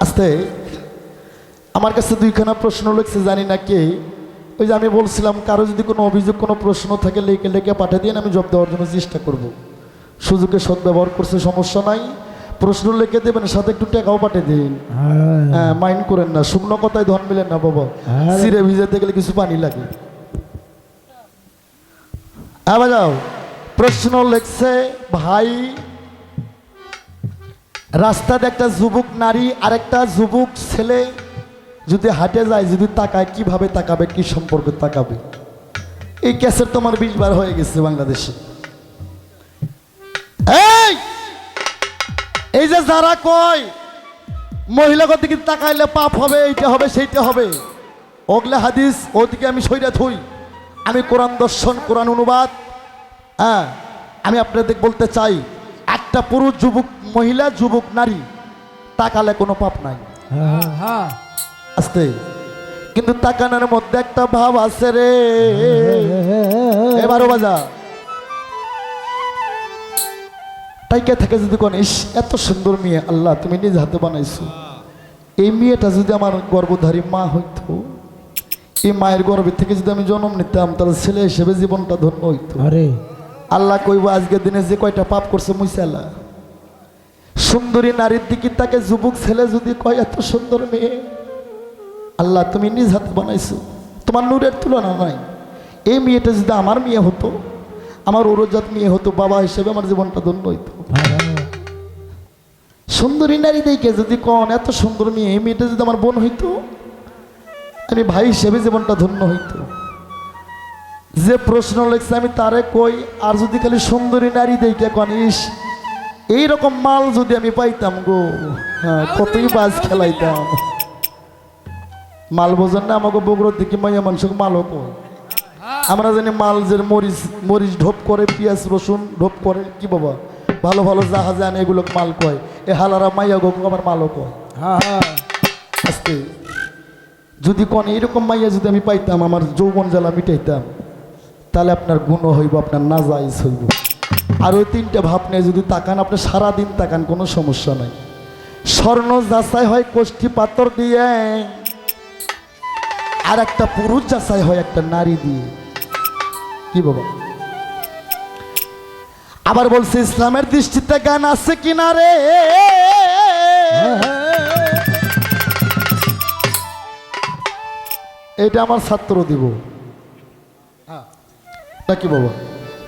আস্তে আমার কাছে দুইখানা প্রশ্ন লিখছে, জানি না কে। ওই যে আমি বলছিলাম, কারো যদি কোনো অভিযোগ কোনো প্রশ্ন থাকে লিখে লিখে পাঠিয়ে দিন, আমি জবাব দেওয়ার জন্য চেষ্টা করব। সুযোগে সদ্ব্যবহার করছে, সমস্যা নাই। প্রশ্ন লিখে দেবেন, সাথে একটু টাকাও পাঠিয়ে দিন। হ্যাঁ, মাইন্ড করেন না, শুকনো কথায় ধন মিলেন না বাবা। সিরে ভিজাতে গেলে কিছু পানি লাগে। আবার যাও। প্রশ্ন লিখছে, ভাই রাস্তাতে একটা যুবক নারী আর একটা যুবক ছেলে যদি হাঁটে যায়, যদি তাকায়, কিভাবে তাকাবে, কি সম্পর্কে তাকাবে? এই ক্যাসেট তোমার 20 বার হয়ে গেছে বাংলাদেশে। এই যে যারা কয় মহিলাগত দিকে তাকাইলে পাপ হবে, এইটা হবে সেইটা হবে, ওগলে হাদিস, ওদিকে আমি সইরা থই। আমি কোরআন দর্শন, কোরআন অনুবাদ, হ্যাঁ আমি আপনাদের বলতে চাই, একটা পুরুষ যুবক, মহিলা যুবক, নারী তাকালে কোনো পাপ নাই। আস্তে, কিন্তু তাকানোর মধ্যে একটা ভাব আছে রে। এবারও বাজা তাইকে থেকে যদি কোন ইস এত সুন্দর মেয়ে আল্লাহ তুমি নিজ হাতে বানাইছো, এই মেয়েটা যদি আমার গর্ভধারী মা হইতো, এই মায়ের গর্ভে থেকে যদি আমি জন্ম নিতাম, তাহলে ছেলে হিসেবে জীবনটা ধন্য হইতো। আরে আল্লাহ কইব আজকের দিনে যে কয়টা পাপ করছে মুইসালা। সুন্দরী নারীর দিকে তাকে যুবক ছেলে যদি কয় এত সুন্দর মেয়ে আল্লাহ তুমি নিজ হাতে বানাইছো, তোমার নূরের তুলনা নাই। এই মেয়েটা যদি আমার মেয়ে হতো, আমার ওরজাত মেয়ে হতো, বাবা হিসেবে আমার জীবনটা ধন্য হইতো। সুন্দরী নারী দেখে যদি কন এত সুন্দর মেয়ে, এই মেয়েটা যদি আমার বোন হইতো, আমি ভাই হিসেবে জীবনটা ধন্য হইতো। যে প্রশ্ন লেগছে আমি তারে কই, আর যদি খালি সুন্দরী নারী দেখে কন ইস এইরকম মাল যদি আমি পাইতাম গো, হ্যাঁ কতই বাজ খেলাইতাম। মাল বোঝেন না, আমাকে বগুড়ার দিকে মাইয়া মানুষকে মালও কয়। আমরা জানি মাল যে মরিচ মরিচ ঢোপ করে, পেঁয়াজ রসুন ঢোপ করে, কি বাবা ভালো ভালো জাহাজে আনে, এগুলো মাল কয়। এ হালারা মাইয়া গো আমার মালও কয়। আজকে যদি কোন এইরকম মাইয়া যদি আমি পাইতাম, আমার যৌবন জ্বালা মিটাইতাম, তাহলে আপনার গুণ হইব, আপনার নাজাইজ হইব। আর ওই তিনটা ভাব নিয়ে যদি তাকান, আপনি সারাদিন তাকান, কোনো সমস্যা নাই। স্বর্ণ যাচাই হয় কোষ্ঠী পাথর দিয়ে, আর একটা পুরুষ যাচাই হয় একটা নারী দিয়ে। কি বাবা? আবার বলছে ইসলামের দৃষ্টিতে জ্ঞান আছে কিনা রে? এটা আমার ছাত্র দিব নাকি বাবা?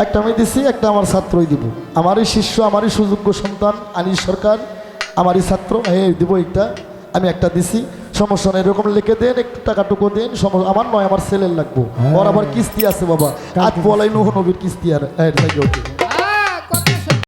একটা আমি দিছি, একটা আমার ছাত্রই দিব। আমারই শিষ্য, আমারই সুযোগ্য সন্তান আনিস সরকার, আমারই ছাত্র। হ্যাঁ দিব, একটা আমি একটা দিছি, সমস্যা নেই। এরকম লিখে দেন, একটু টাকাটুকু দেন, আমার নয়, আমার ছেলের লাগবো। ওর আবার কিস্তি আছে বাবা, আজ বলাই নবীর কিস্তি। আর